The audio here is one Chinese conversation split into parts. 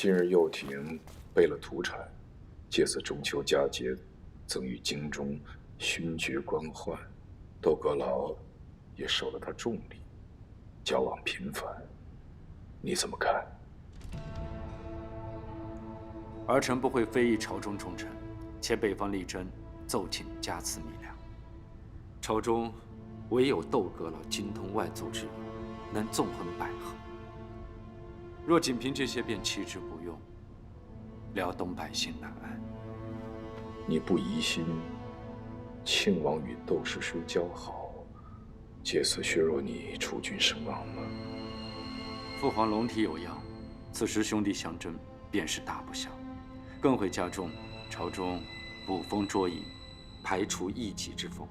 今日幼廷备了土产，借此中秋佳节，赠予京中勋爵官宦。窦阁老也受了他重礼，交往频繁。你怎么看？儿臣不会非议朝中重臣，且北方力争奏请加赐米粮。朝中唯有窦阁老精通外族之语，能纵横捭阖。若仅凭这些便弃之不用，辽东百姓难安。你不疑心庆王与窦师叔交好，借此削弱你储君声望吗？父皇龙体有恙，此时兄弟相争便是大不祥，更会加重朝中捕风捉影、排除异己之风，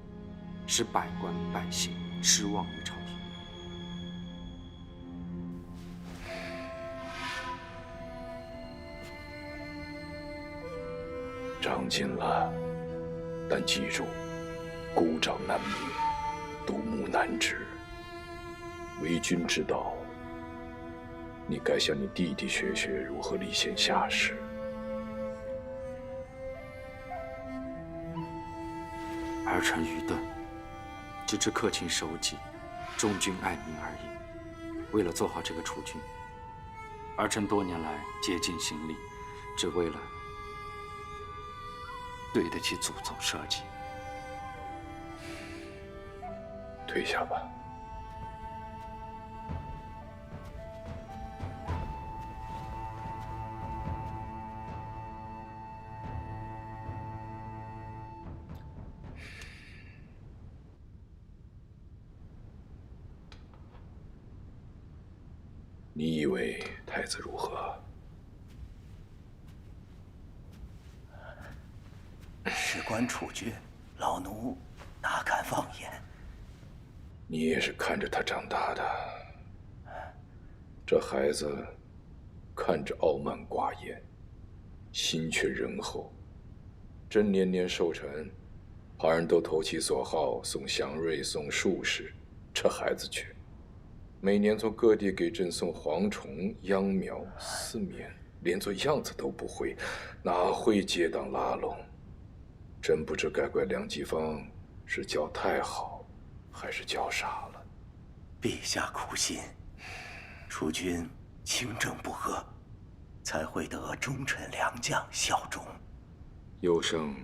使百官百姓失望于朝廷。长进了，但记住，孤掌难鸣，独木难支。为君之道，你该向你弟弟学学如何立宪下士。儿臣愚钝，只知恪勤守己，忠君爱民而已。为了做好这个储君，儿臣多年来竭尽心力，只为了对得起祖宗社稷。退下吧。你以为太子如何？事关储君，老奴哪敢妄言？你也是看着他长大的，这孩子看着傲慢寡言，心却仁厚，真年年寿辰，旁人都投其所好，送祥瑞，送术士，这孩子却每年从各地给朕送蝗虫、秧苗、丝棉，连做样子都不会，哪会结党拉拢？真不知该怪梁继芳是教太好，还是教傻了。陛下苦心，储君清正不阿，才会得忠臣良将效忠。幼生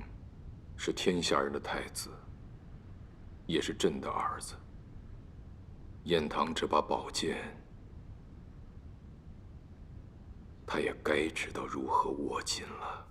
是天下人的太子，也是朕的儿子。燕堂这把宝剑，他也该知道如何握紧了。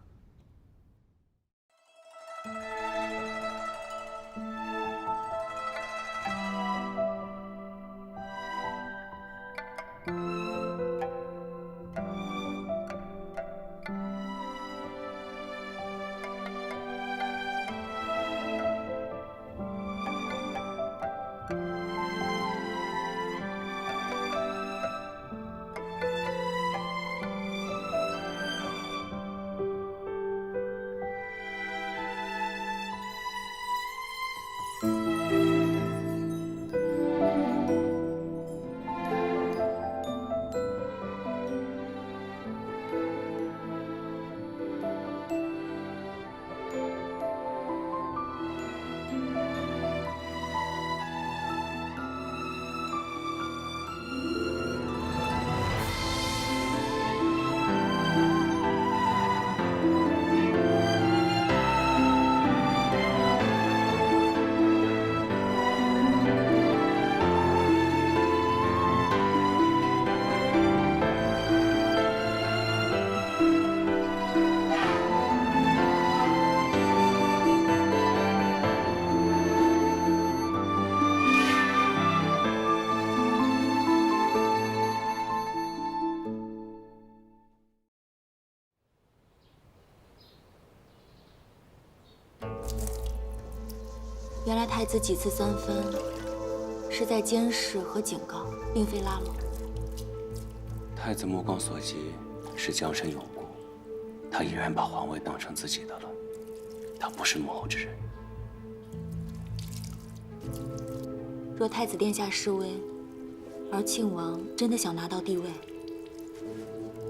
原来太子几次三分，是在监视和警告，并非拉拢。太子目光所及是江山永固，他已然把皇位当成自己的了。他不是幕后之人。若太子殿下示威，而庆王真的想拿到帝位，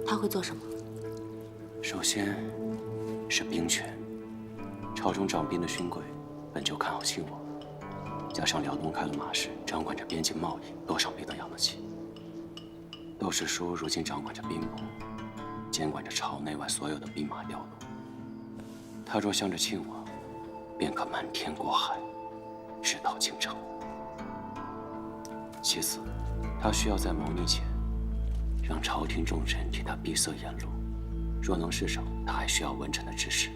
他会做什么？首先是兵权，朝中掌兵的勋贵本就看好庆王，加上辽东开了马市，掌管着边境贸易，多少没得养得起。窦氏叔如今掌管着兵部，监管着朝内外所有的兵马调度。他若向着庆王，便可瞒天过海，直捣京城。其次，他需要在谋逆前，让朝廷重臣替他闭塞言路。若能释手，他还需要文臣的支持，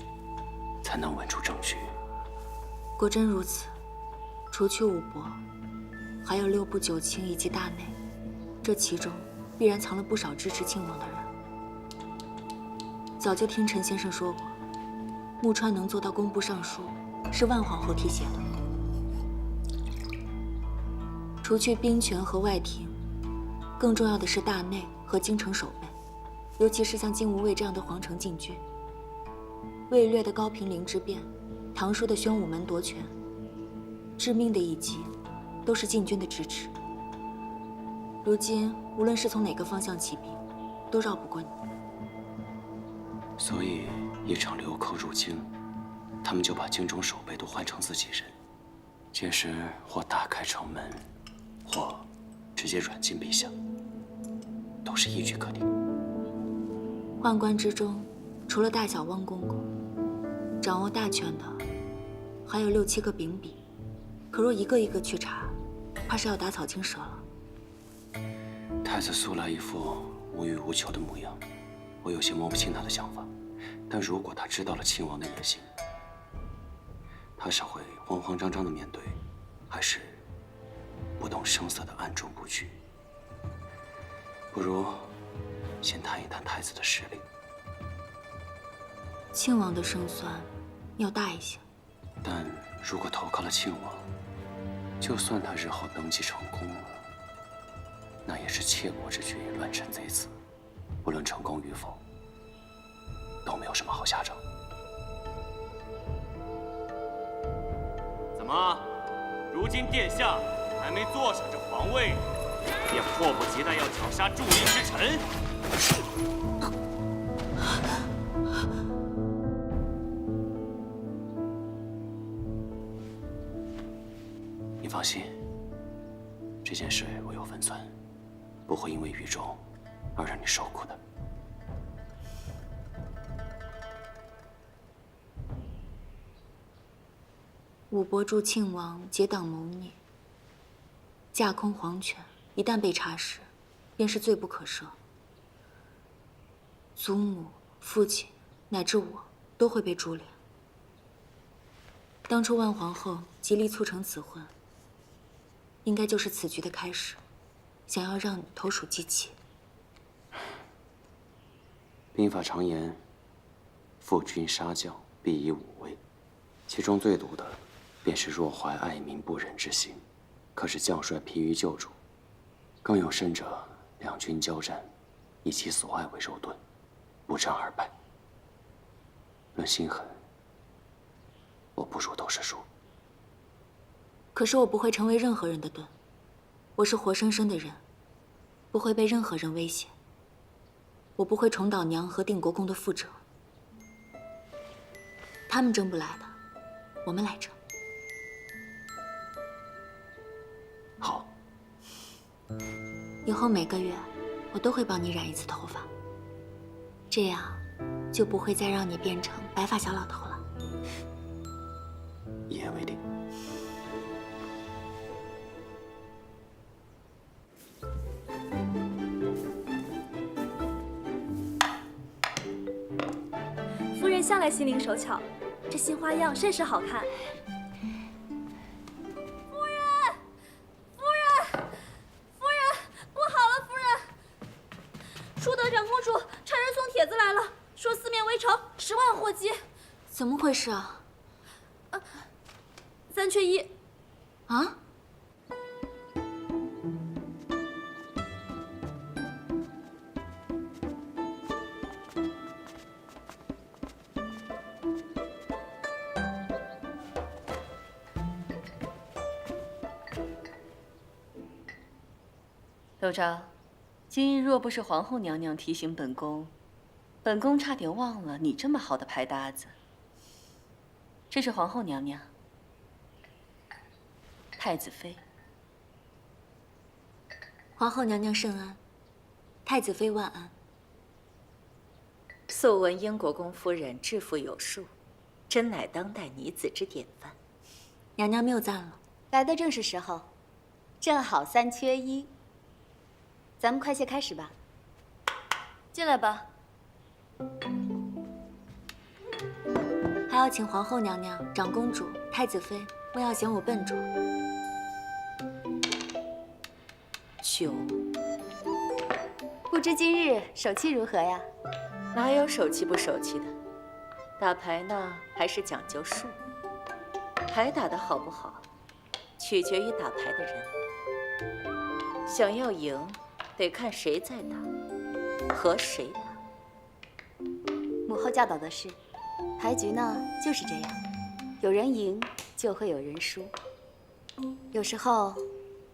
才能稳住政局。果真如此，除去武伯，还有6部九卿以及大内，这其中必然藏了不少支持庆王的人。早就听陈先生说过，木川能做到工部尚书，是万皇后提携的。除去兵权和外廷，更重要的是大内和京城守备，尤其是像金吾卫这样的皇城禁军。魏略的高平陵之变，唐叔的宣武门夺权，致命的一击，都是禁军的支持。如今无论是从哪个方向起兵，都绕不过你。所以一场流寇入京，他们就把京中守备都换成自己人，届时或大开城门，或直接软禁陛下，都是一举可定。宦官之中，除了大小汪公公，掌握大权的还有6、7个秉笔，可若一个一个去查，怕是要打草惊蛇了。太子素来一副无欲无求的模样，我有些摸不清他的想法。但如果他知道了庆王的野心，他是会慌慌张张的面对，还是不动声色的暗中布局？不如先谈一谈太子的实力。庆王的胜算要大一些，但如果投靠了庆王，就算他日后登基成功了，那也是窃国之举，乱臣贼子，不论成功与否，都没有什么好下场。怎么，如今殿下还没坐上这皇位，便迫不及待要绞杀助力之臣？你放心，这件事我有分寸，不会因为愚忠而让你受苦的。武伯助庆王结党谋逆，架空皇权，一旦被查实，便是罪不可赦。祖母、父亲乃至我都会被株连。当初万皇后极力促成此婚，应该就是此局的开始，想要让你投鼠忌器。兵法常言，负君杀将，必以武威，其中最毒的便是若怀爱民不忍之心，可使将帅疲于救主；更有甚者，两军交战，以其所爱为肉盾，不战而败。论心狠，我不如窦氏叔。可是我不会成为任何人的盾，我是活生生的人，不会被任何人威胁。我不会重蹈娘和定国公的覆辙，他们争不来的，我们来争。好，以后每个月我都会帮你染一次头发，这样就不会再让你变成白发小老头了。一言为定。夫人向来心灵手巧，这新花样甚是好看。怎么回事啊？3缺1。啊？窦昭，今日若不是皇后娘娘提醒本宫，本宫差点忘了你这么好的牌搭子。这是皇后娘娘，太子妃。皇后娘娘圣安，太子妃万安。素闻英国公夫人致富有术，真乃当代女子之典范。娘娘谬赞了，来的正是时候，正好3缺1。咱们快些开始吧。进来吧。还要请皇后娘娘、长公主、太子妃，莫要嫌我笨拙。酒，不知今日手气如何呀？哪有手气不手气的？打牌呢，还是讲究术。牌打得好不好，取决于打牌的人。想要赢，得看谁在打，和谁打。母后教导的是，牌局呢就是这样，有人赢就会有人输。有时候，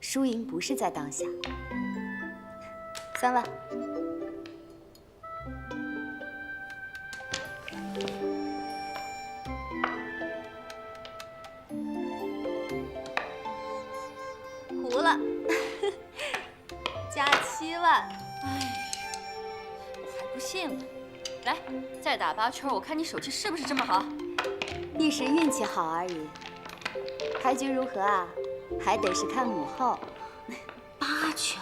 输赢不是在当下。3万。糊了，加7万。哎，我还不信了。来，再打8圈，我看你手气是不是这么好。一时运气好而已。牌局如何啊？还得是看母后。8圈，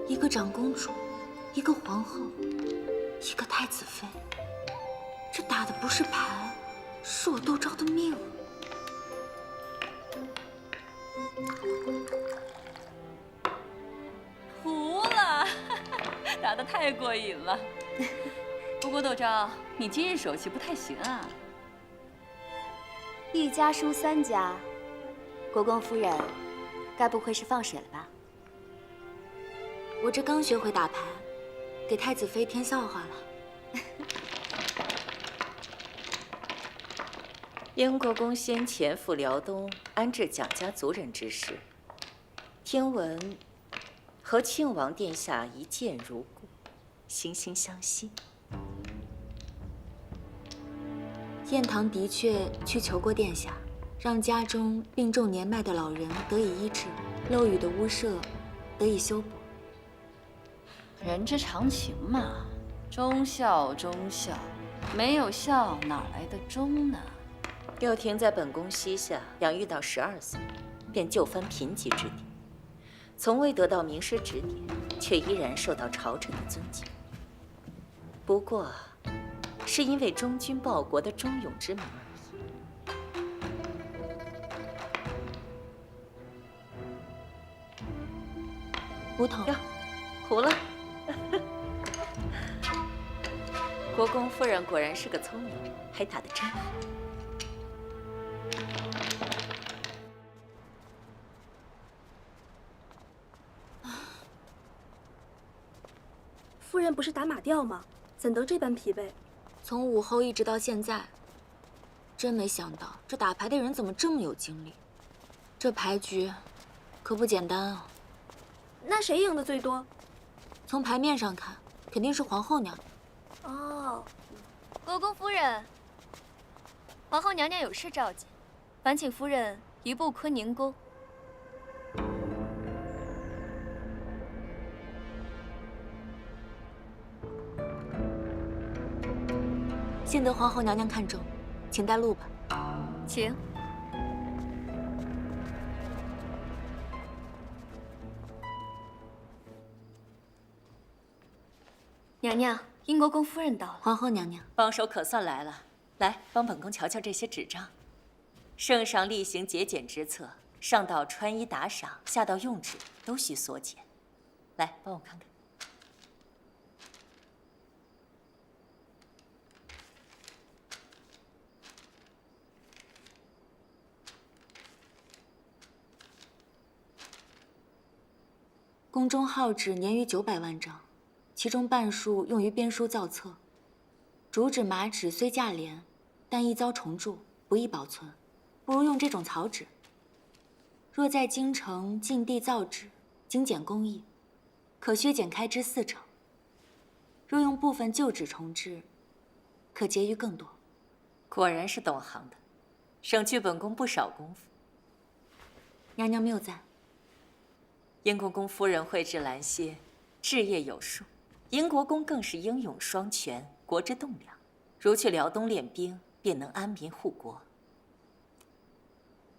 一个长公主，一个皇后，一个太子妃，这打的不是牌，是我窦昭的命。糊了，打得太过瘾了。不过窦昭，你今日手气不太行啊。1家输3家，国公夫人，该不会是放水了吧？我这刚学会打牌，给太子妃添笑话了。英国公先前赴辽东安置蒋家族人之事，听闻和庆王殿下一见如故，惺惺相惜。燕堂的确去求过殿下，让家中病重年迈的老人得以医治，漏雨的屋舍得以修补。人之常情嘛，忠孝忠孝，没有孝哪来的忠呢？六婷在本宫膝下养育到12岁，便就藩贫瘠之地，从未得到名师指点，却依然受到朝臣的尊敬。不过，是因为忠君报国的忠勇之名而已。胡同，哟，糊了。国公夫人果然是个聪明人，还打得真好。夫人不是打马吊吗？怎得这般疲惫？从午后一直到现在，真没想到这打牌的人怎么这么有精力。这牌局可不简单啊。那谁赢的最多？从牌面上看，肯定是皇后娘娘。哦，国公夫人，皇后娘娘有事召见，烦请夫人移步坤宁宫。幸得皇后娘娘看中，请带路吧。请。娘娘，英国公夫人到了。皇后娘娘，帮手可算来了，来帮本宫瞧瞧这些纸张。圣上厉行节俭之策，上到穿衣打赏，下到用纸，都需缩减。来，帮我看看。宫中号纸年逾900万张，其中半数用于编书造册。竹纸、麻纸虽价廉，但易遭虫蛀，不易保存，不如用这种草纸。若在京城尽地造纸，精简工艺，可削减开支40%。若用部分旧址重置，可结余更多。果然是懂行的，省去本宫不少功夫。娘娘谬赞。英国公夫人绘制兰歇，志业有数；英国公更是英勇双全，国之栋梁。如去辽东练兵，便能安民护国。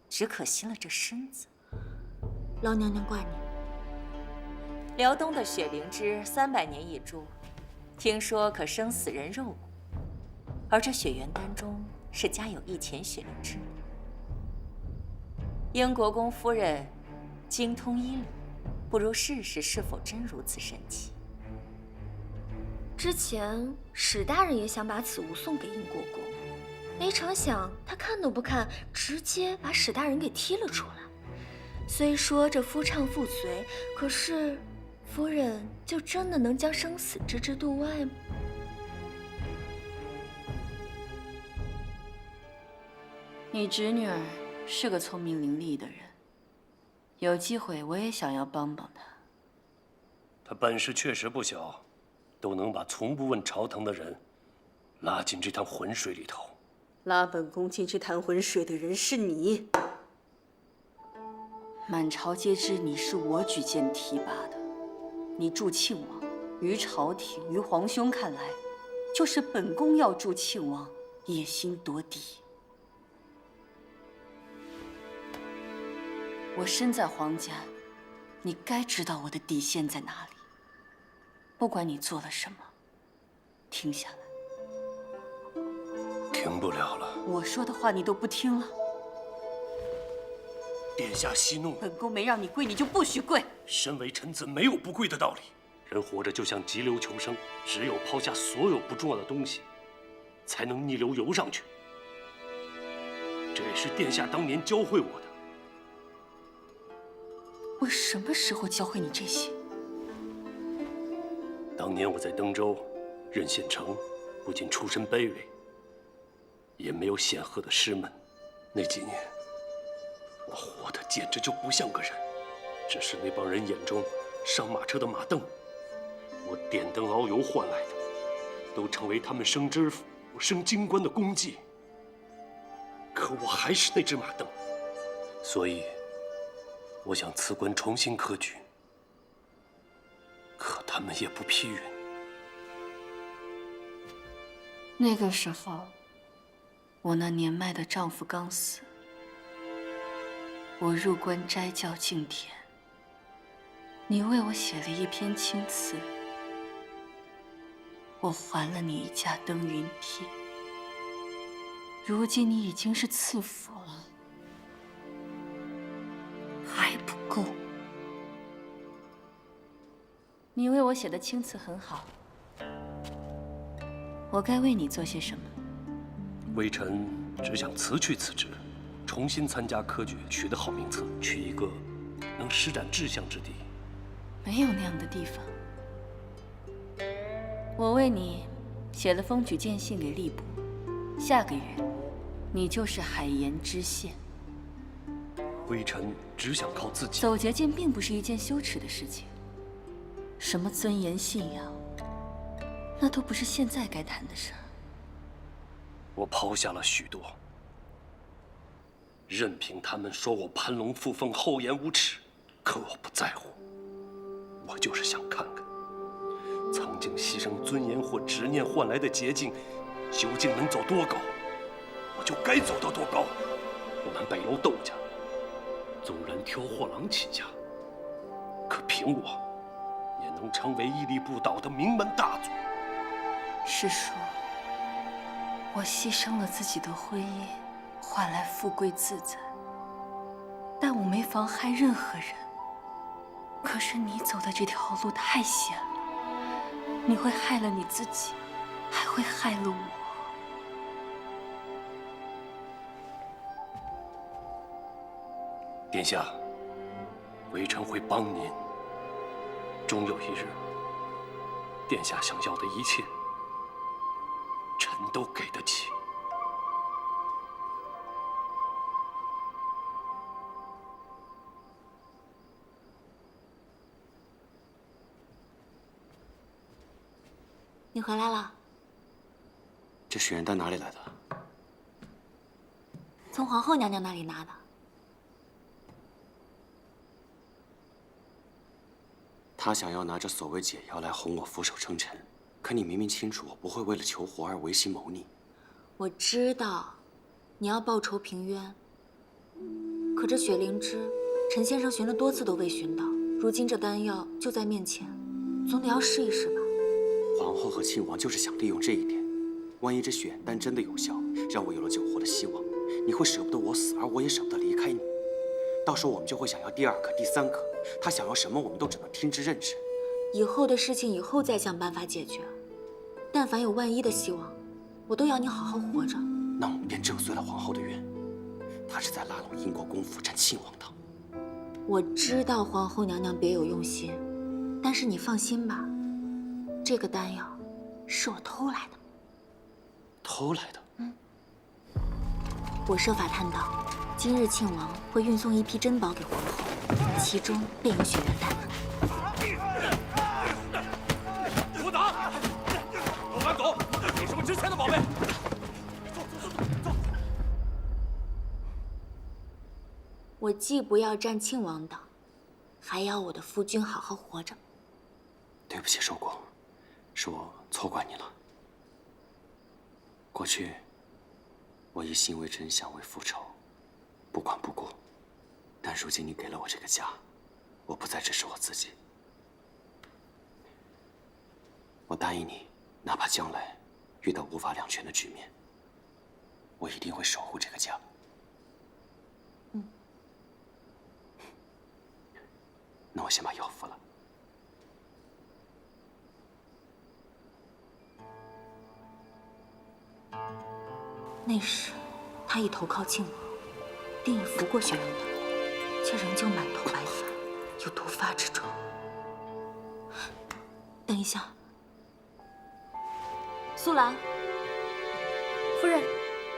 只可惜了这身子。劳娘娘挂念。辽东的雪灵芝300年一株，听说可生死人肉骨，而这雪元丹中是加有1钱雪灵芝。英国公夫人精通医理，不如试试是否真如此神奇。之前史大人也想把此物送给英国公，没成想他看都不看，直接把史大人给踢了出来。虽说这夫唱妇随，可是夫人就真的能将生死置之度外吗？你侄女儿是个聪明伶俐的人，有机会我也想要帮帮她。她本事确实不小，都能把从不问朝堂的人拉进这滩浑水里头。拉本宫进这潭浑水的人是你。满朝皆知你是我举荐提拔的，你助庆王，于朝廷于皇兄看来，就是本宫要助庆王，野心多低。我身在皇家，你该知道我的底线在哪里。不管你做了什么，停下来。停不了了。我说的话你都不听了。殿下息怒，本宫没让你跪，你就不许跪。身为臣子，没有不跪的道理。人活着就像急流求生，只有抛下所有不重要的东西，才能逆流游上去。这也是殿下当年教会我的。我什么时候教会你这些？当年我在登州任县丞，不仅出身卑微，也没有显赫的师门。那几年，我活得简直就不像个人，只是那帮人眼中上马车的马镫，我点灯熬油换来的，都成为他们升知府、升京官的功绩。可我还是那只马镫，所以我想辞官重新科举，可他们也不批允。那个时候，我那年迈的丈夫刚死，我入关斋教敬田，你为我写了一篇青词，我还了你一架登云梯。如今你已经是赐府了，还不够。你为我写的青词很好，我该为你做些什么？微臣只想辞去此职，重新参加科举，取得好名次，去一个能施展志向之地。没有那样的地方。我为你写了封举荐信给吏部，下个月你就是海盐知县。微臣只想靠自己。走捷径并不是一件羞耻的事情，什么尊严信仰，那都不是现在该谈的事儿。我抛下了许多，任凭他们说我攀龙附凤、厚颜无耻，可我不在乎。我就是想看看，曾经牺牲尊严或执念换来的捷径，究竟能走多高，我就该走到多高。我们北楼窦家，纵然挑货郎起家，可凭我，也能成为屹立不倒的名门大族。是说，我牺牲了自己的婚姻，换来富贵自在，但我没妨害任何人。可是你走的这条路太险了，你会害了你自己，还会害了我。殿下，微臣会帮您。终有一日，殿下想要的一切，臣都给得起。你回来了。这许愿单哪里来的？从皇后娘娘那里拿的。她想要拿着所谓解药来哄我俯首称臣，可你明明清楚我不会为了求活而违心谋逆。我知道，你要报仇平冤。可这雪灵芝，陈先生寻了多次都未寻到，如今这丹药就在面前，总得要试一试吧。皇后和亲王就是想利用这一点，万一这血丹真的有效，让我有了救活的希望，你会舍不得我死，而我也舍不得离开你。到时候我们就会想要第2颗、第3颗，他想要什么，我们都只能听之任之。以后的事情以后再想办法解决。但凡有万一的希望，我都要你好好活着。那我们便震碎了皇后的愿，她是在拉拢英国公府占庆王岛。我知道皇后娘娘别有用心，但是你放心吧，这个丹药是我偷来的。偷来的？我设法探到，今日庆王会运送一批珍宝给皇后，其中便有雪原丹。不打！都赶走！有什么值钱的宝贝？走！我既不要占庆王岛，还要我的夫君好好活着。对不起，寿国，是我错怪你了。过去，我以心为真相为复仇，不管不顾。但如今你给了我这个家，我不再只是我自己。我答应你，哪怕将来遇到无法两全的局面，我一定会守护这个家。那我先把药服了。那时，他已投靠庆王，定已服过雪原丹，却仍旧满头白发，有毒发之状。等一下，苏兰，夫人，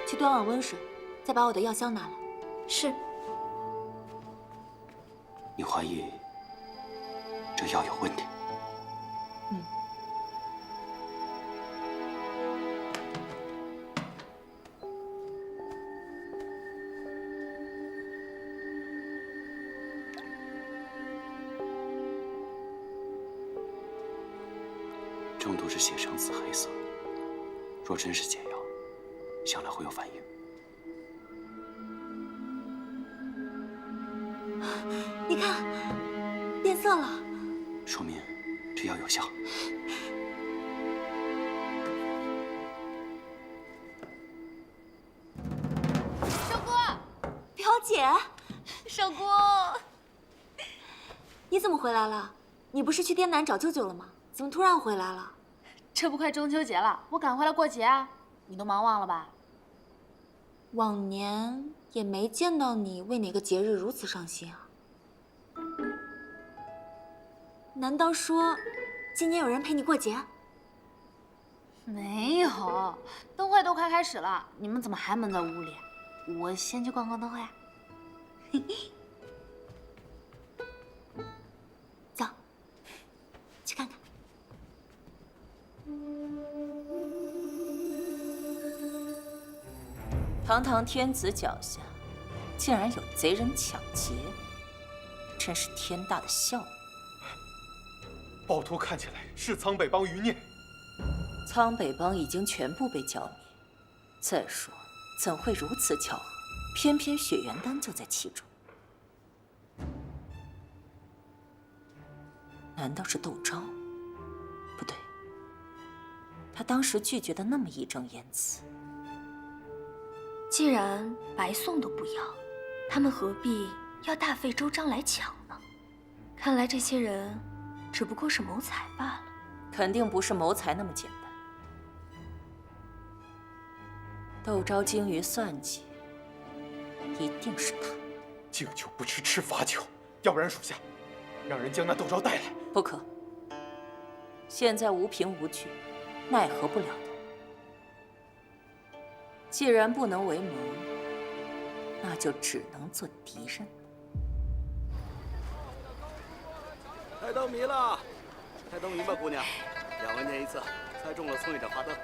去端碗温水，再把我的药箱拿来。是。你怀疑这药有问题？中毒时血呈紫黑色，若真是解药，想来会有反应。你看，变色了，说明这药有效。寿姑，表姐，寿姑，你怎么回来了？你不是去滇南找舅舅了吗？怎么突然回来了？这不快中秋节了，我赶回来过节啊！你都忙忘了吧？往年也没见到你为哪个节日如此上心啊。难道说，今年有人陪你过节？没有，灯会都快开始了，你们怎么还闷在屋里？我先去逛逛灯会啊。走，去看看。堂堂天子脚下，竟然有贼人抢劫，真是天大的笑话。暴徒看起来是苍北帮余孽，苍北帮已经全部被剿灭。再说，怎会如此巧合？偏偏雪原丹就在其中。难道是窦昭？不对，他当时拒绝的那么义正言辞。既然白送都不要，他们何必要大费周章来抢呢？看来这些人只不过是谋财罢了。肯定不是谋财那么简单。窦昭精于算计，一定是他。敬酒不吃吃罚酒，要不然属下让人将那窦昭带来。不可。现在无凭无据，奈何不了他。既然不能为盟，那就只能做敌人。开灯谜了，开灯谜吧，姑娘。2万年一次，猜中了，送一盏花灯。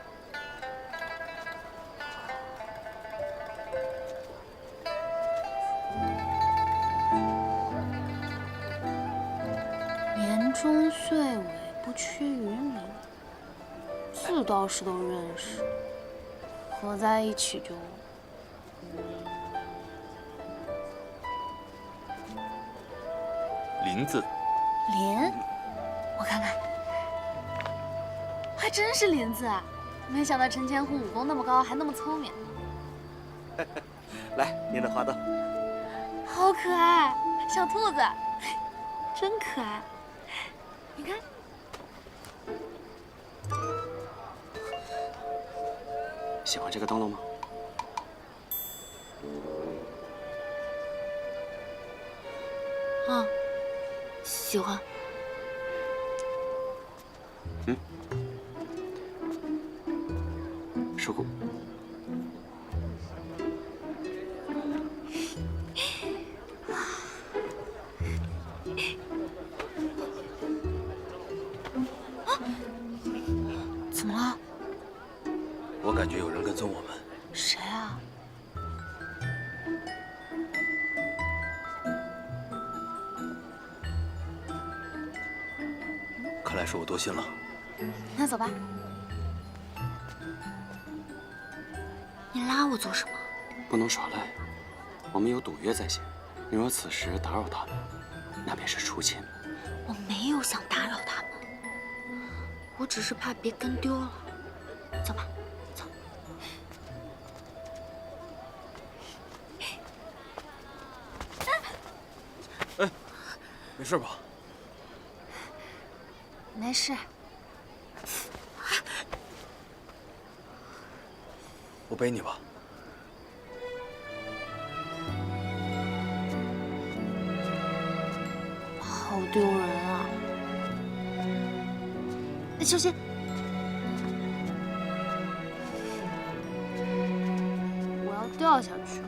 年终岁尾不缺渔民，字倒是都认识，合在一起就。林字。林，我看看，还真是林字啊！没想到陈千户武功那么高，还那么聪明。来，您的花灯。好可爱，小兔子，真可爱。你看，喜欢这个灯笼吗？啊，喜欢。叔姑。怎么了？我感觉有人跟踪我们。谁啊？看来是我多心了。那走吧。你拉我做什么？不能耍赖，我们有赌约在先。你若此时打扰他们，那便是出侵。我没有想打扰他们，我只是怕别跟丢了。走吧，走。哎，没事吧？没事。我背你吧。好丢人啊！小心！我要掉下去了。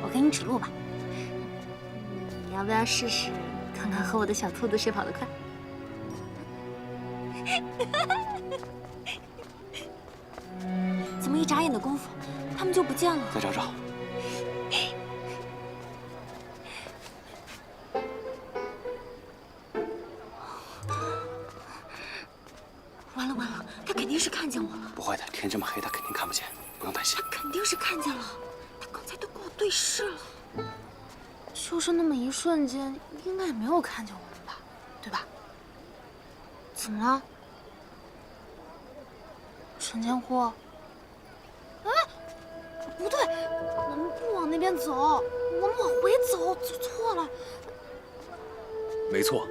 我给你指路吧。你要不要试试，看看和我的小兔子谁跑得快？怎么一眨眼的功夫，他们就不见了？再找找。完了完了，他肯定是看见我了。不会的，天这么黑，他肯定看不见，不用担心。他肯定是看见了，他刚才都跟我对视了。就是那么一瞬间，应该也没有看见我们吧，对吧？怎么了？陈千户？哎，不对，我们不往那边走，我们往回走，走错了。没错。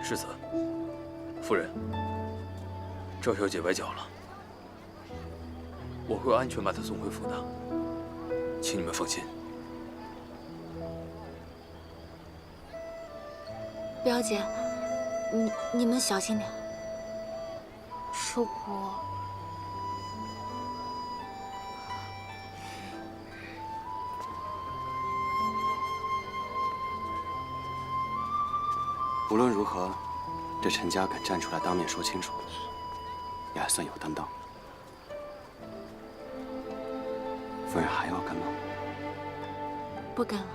世子，夫人，赵小姐崴脚了，我会安全把她送回府的，请你们放心。表姐，你们小心点。叔姑，无论如何，这陈家敢站出来当面说清楚，也还算有担当。夫人还要跟吗？不跟了。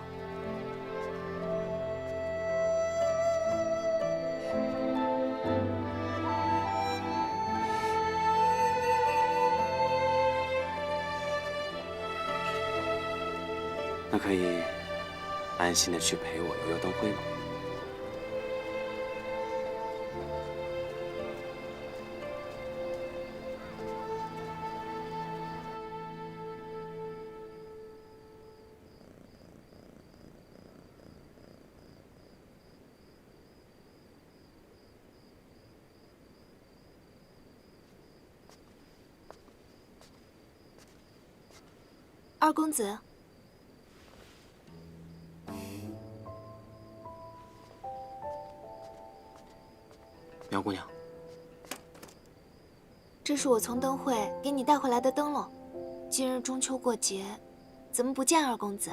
那可以安心的去陪我游游灯会吗？二公子，苗姑娘，这是我从灯会给你带回来的灯笼。今日中秋过节，怎么不见二公子？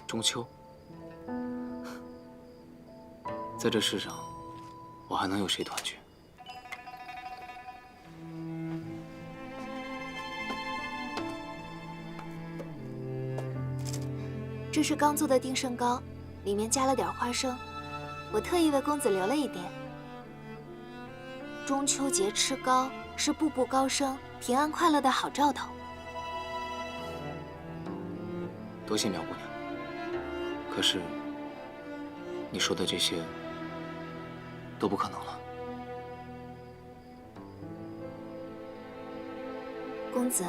中秋，在这世上，我还能有谁团聚？这是刚做的定胜糕，里面加了点花生，我特意为公子留了一点。中秋节吃糕是步步高升、平安快乐的好兆头。多谢苗姑娘。可是，你说的这些都不可能了。公子，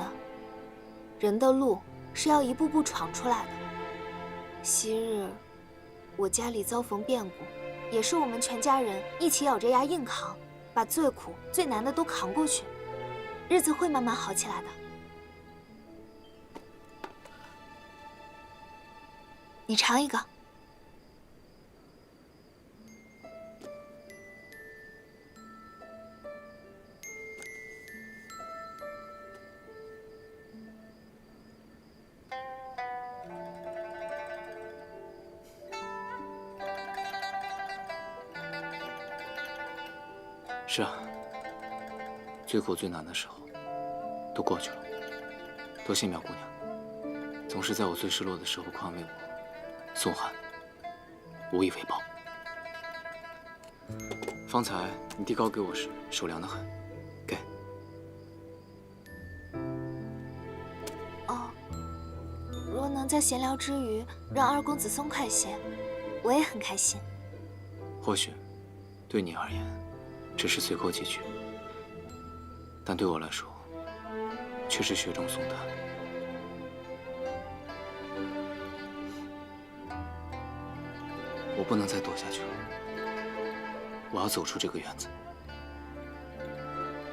人的路是要一步步闯出来的。昔日，我家里遭逢变故，也是我们全家人一起咬着牙硬扛，把最苦、最难的都扛过去，日子会慢慢好起来的。你尝一个。是啊，最苦最难的时候都过去了。多谢苗姑娘，总是在我最失落的时候宽慰我，送寒，无以为报。方才你递糕给我时，手凉得很，给。哦，若能在闲聊之余让二公子松快些，我也很开心。或许，对你而言，只是随口几句，但对我来说，却是雪中送炭。我不能再躲下去了，我要走出这个院子，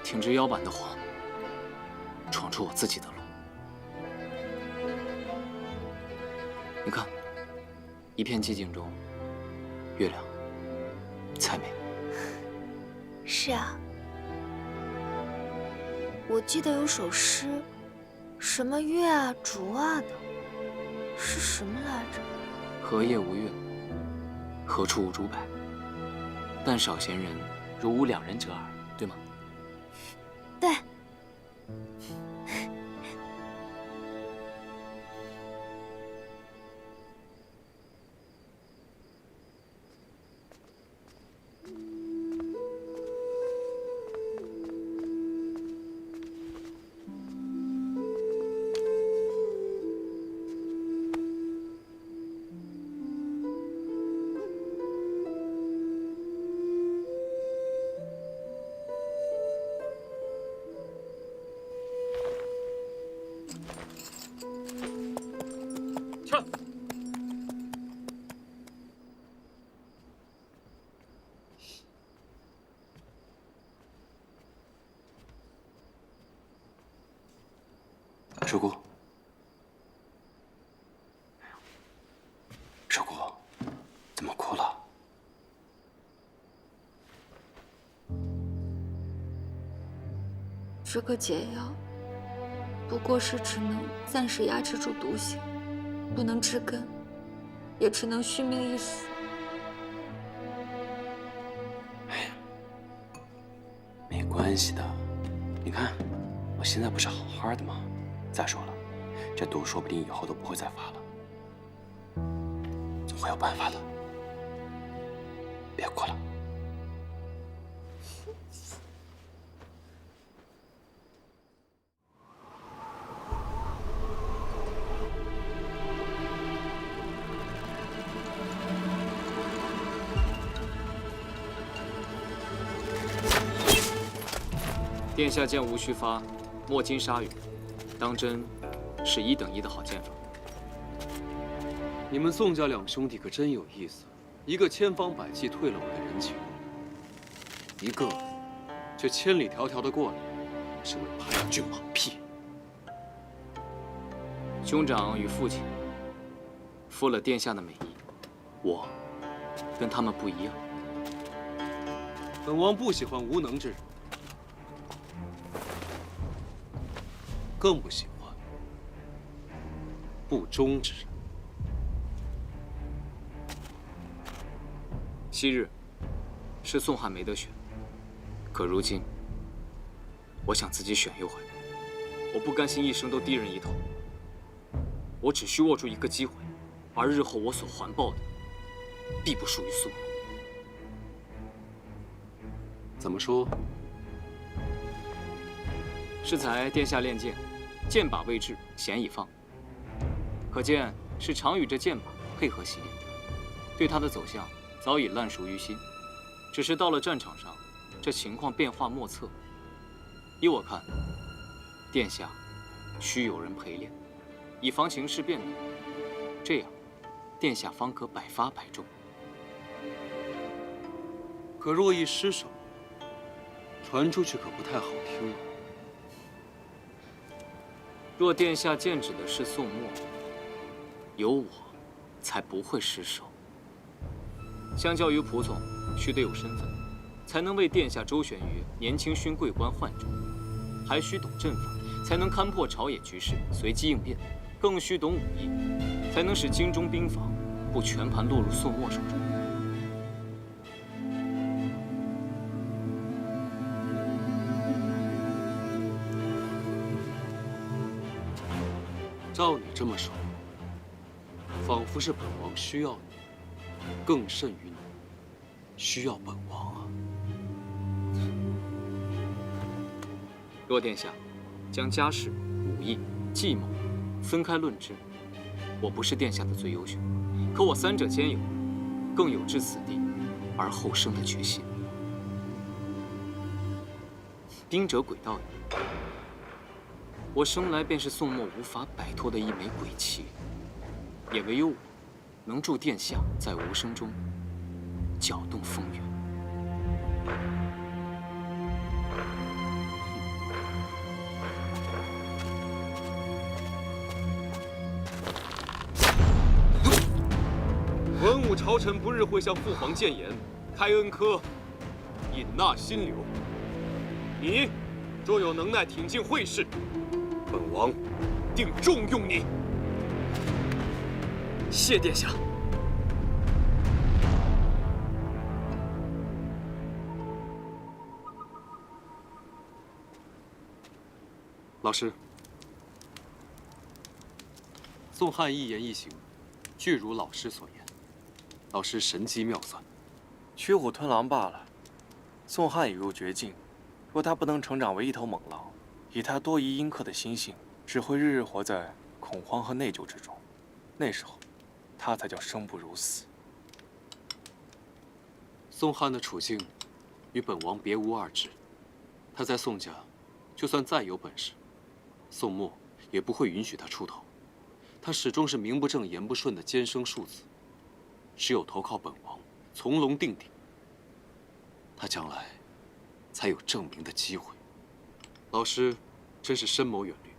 挺直腰板的活，闯出我自己的路。你看，一片寂静中，月亮才美。是啊，我记得有首诗，什么月啊、竹啊的，是什么来着？荷叶无月，何处无竹柏？但少闲人，如无两人者耳，对吗？对。守姑，守姑，怎么哭了？这个解药不过是只能暂时压制住毒性，不能治根，也只能续命一时。没关系的，你看，我现在不是好好的吗？再说了，这毒说不定以后都不会再发了，总会有办法的。别哭了。殿下剑无虚发，莫经沙雨，当真是1等1的好剑法。你们宋家两兄弟可真有意思，一个千方百计退了我的人情，一个却千里迢迢的过来，是为拍军马屁。兄长与父亲负了殿下的美意，我跟他们不一样。本王不喜欢无能之人，更不喜欢不忠之人。昔日是宋汉没得选，可如今我想自己选一回。我不甘心一生都低人一头，我只需握住一个机会，而日后我所还报的，必不输于宋墨。怎么说？适才殿下练剑，剑把未至，弦已放，可见是常与这剑把配合习练，对他的走向早已烂熟于心。只是到了战场上，这情况变化莫测。依我看，殿下需有人陪练，以防情势变动，这样殿下方可百发百中。可若一失手，传出去可不太好听啊。若殿下剑指的是宋墨，有我，才不会失手。相较于仆从，须得有身份，才能为殿下周旋于年轻勋贵官宦中；还须懂阵法，才能勘破朝野局势，随机应变；更须懂武艺，才能使京中兵防不全盘落入宋墨手中。照你这么说，仿佛是本王需要你，更甚于你需要本王啊！若殿下将家世、武艺、计谋分开论之，我不是殿下的最优选，可我三者兼有，更有置此地而后生的决心。兵者诡道也，我生来便是宋墨无法摆脱的一枚诡旗，也唯有我能助殿下在无声中搅动风云。文武朝臣不日会向父皇谏言，开恩科，引纳新流。你若有能耐挺进会试，本王定重用你。谢殿下。老师，宋汉一言一行，俱如老师所言。老师神机妙算，驱虎吞狼罢了。宋汉已入绝境，若他不能成长为一头猛狼，以他多疑阴刻的心性，只会日日活在恐慌和内疚之中。那时候，他才叫生不如死。宋汉的处境，与本王别无二致。他在宋家，就算再有本事，宋墨也不会允许他出头。他始终是名不正言不顺的监生庶子。只有投靠本王，从龙定鼎，他将来才有证明的机会。老师真是深谋远虑。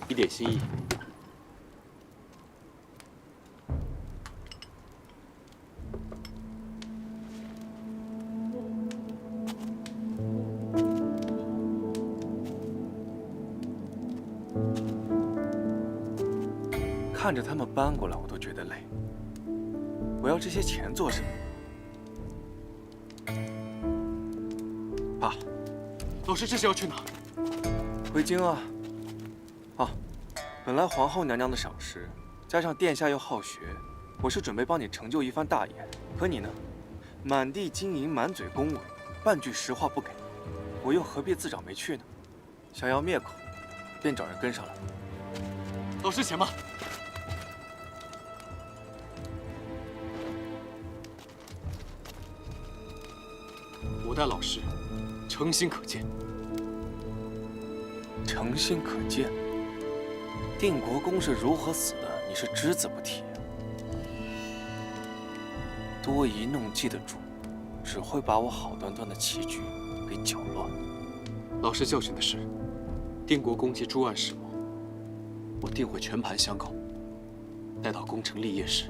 一点心意。看着他们搬过来，我都觉得累。我要这些钱做什么？爸，老师这是要去哪？回京啊。本来皇后娘娘的赏识，加上殿下又好学，我是准备帮你成就一番大业。可你呢，满地金银，满嘴恭维，半句实话不给，我又何必自找没趣呢？想要灭口，便找人跟上来。老师且慢。我待老师诚心可见。诚心可见。定国公是如何死的，你是只字不提。多疑弄忌的主，只会把我好端端的棋局给搅乱。老师教训的是，定国公及诸案始谋，我定会全盘相告。待到攻城立业时，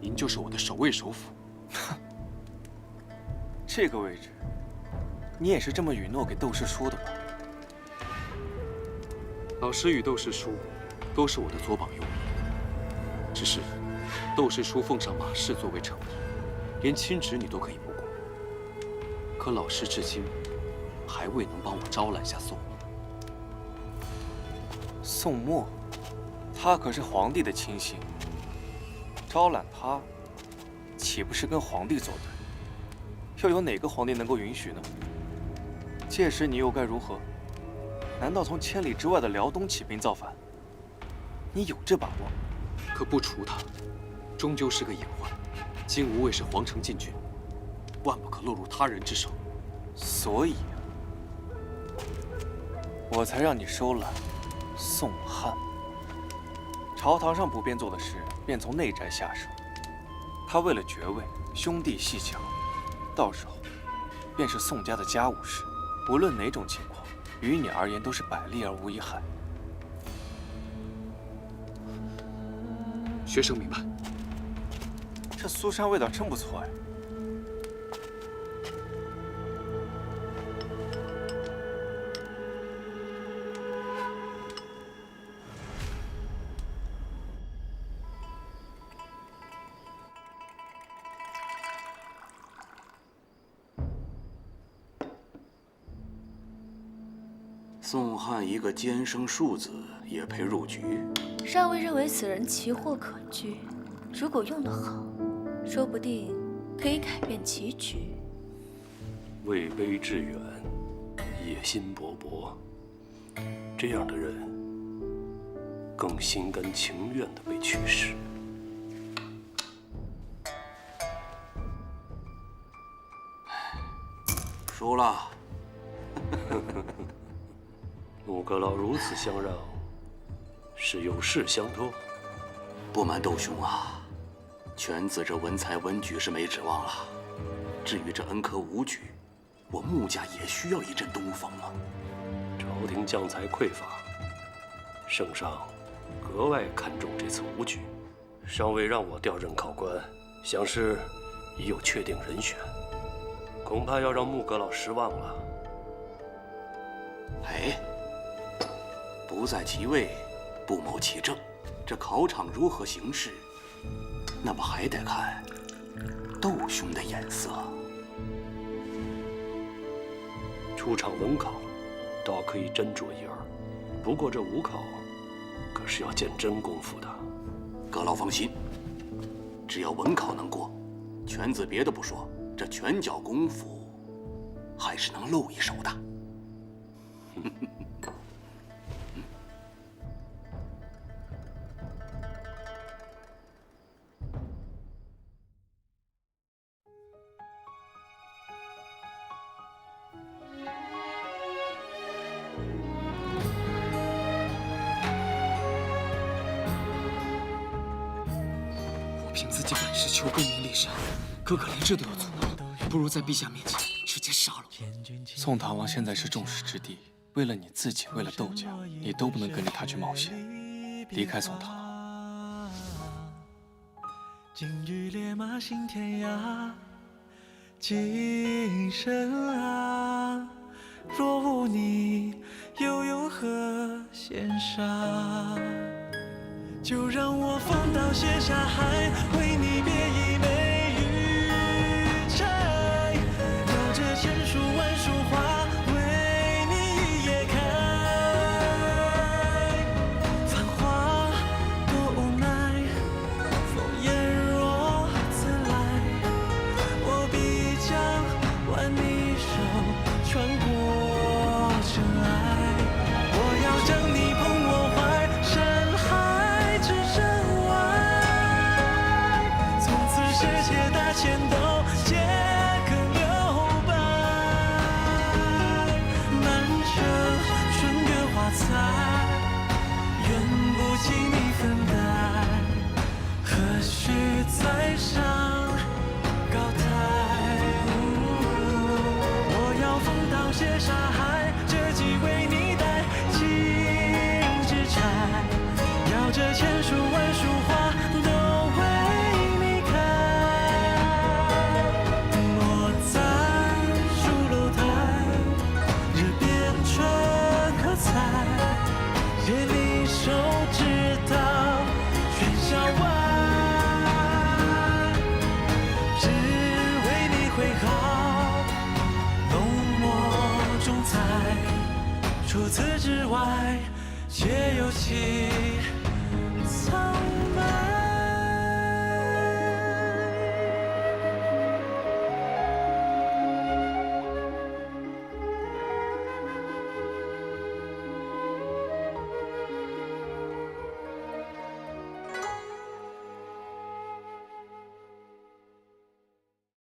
您就是我的首位首辅。这个位置，你也是这么允诺给窦氏说的吧？老师与窦氏书都是我的左膀右臂，只是窦氏书奉上马氏作为诚意，连亲侄女都可以不顾。可老师至今还未能帮我招揽下宋墨。宋墨，他可是皇帝的亲信，招揽他，岂不是跟皇帝作对？又有哪个皇帝能够允许呢？届时你又该如何？难道从千里之外的辽东起兵造反？你有这把握？可不除他，终究是个隐患。金吾卫是皇城禁军，万不可落入他人之手。所以啊，我才让你收揽宋汉。朝堂上不便做的事，便从内宅下手。他为了爵位，兄弟戏强，到时候便是宋家的家务事。无论哪种情况，于你而言都是百利而无一害。学生明白。这苏珊味道真不错哎。宋汉一个监生庶子也配入局？上尉认为此人奇货可居，如果用得好，说不定可以改变棋局。位卑志远，野心勃勃，这样的人更心甘情愿地被驱使。输了。穆阁老如此相让，是有事相托？不瞒窦兄啊，犬子这文才文举是没指望了。至于这恩科武举，我穆家也需要一阵东风啊。朝廷将才匮乏，圣上格外看重这次武举。上尉让我调任考官，想是已有确定人选，恐怕要让穆阁老失望了。哎，不在其位，不谋其政，这考场如何行事，那么还得看窦兄的眼色。出场文考，倒可以斟酌一二，不过这武考，可是要见真功夫的。阁老放心，只要文考能过，犬子别的不说，这拳脚功夫还是能露一手的。我凭自己本事求功名利山，哥哥连这都要做，不如在陛下面前直接杀了我。宋唐王现在是众矢之的，为了你自己，为了窦家，你都不能跟着他去冒险，离开宋唐。今日烈马行天涯，今生啊，若无你，又有何羡煞？就让我风刀卸下海，为你别一枚玉钗，摇着千树万树花，为你一叶开。繁华多无奈，烽烟若自来，我必将挽你手，穿过尘埃。我要将你捧我怀，深海之深外，从此世界大千都皆可留白。满城春月花彩，愿不及你粉黛，何须再上高台？我要风刀卸沙海，这即为你带金枝钗。除此之外，皆有其苍白。